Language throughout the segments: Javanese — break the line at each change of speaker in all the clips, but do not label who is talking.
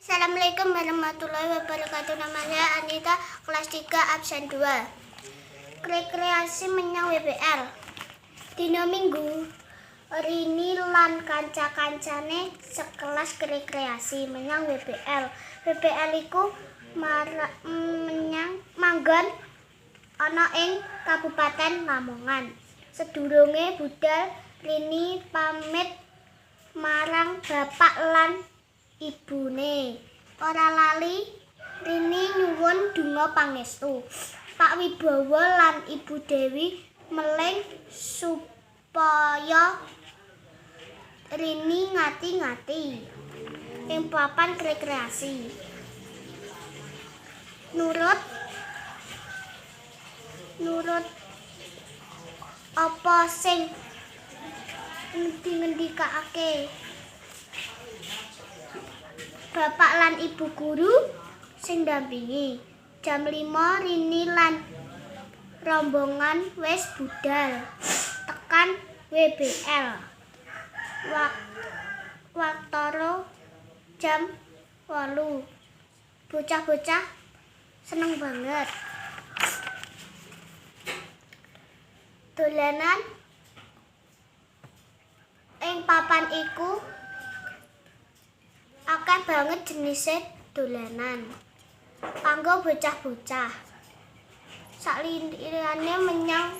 Assalamualaikum warahmatullahi wabarakatuh. Nama saya Anita, kelas 3 absen 2. Rekreasi menyang WBL. Dino Minggu Rini lan kanca-kancane sekelas rekreasi menyang WBL. WBL iku menyang manggon ana ing Kabupaten Lamongan. Sedurunge budal, Rini pamit marang bapak lan ibune. Ora lali Rini nyuwun donga pangestu Pak Wibowo lan Ibu Dewi meling supaya Rini ngati-ngati ing papan rekreasi. Nurut apa sing ngendikake bapak lan ibu guru sing ndampingi. Jam 5 Rini lan rombongan wis budal tekan WBL. Waktara jam 8. Bocah-bocah seneng banget dolanan ing papan iku. Akeh banget jenise dolanan kanggo bocah-bocah. Sakliyane menyang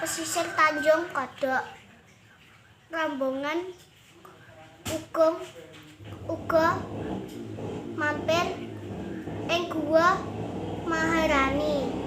pesisir Tanjung Kodok, rombongan uga mampir ing Gua Maharani.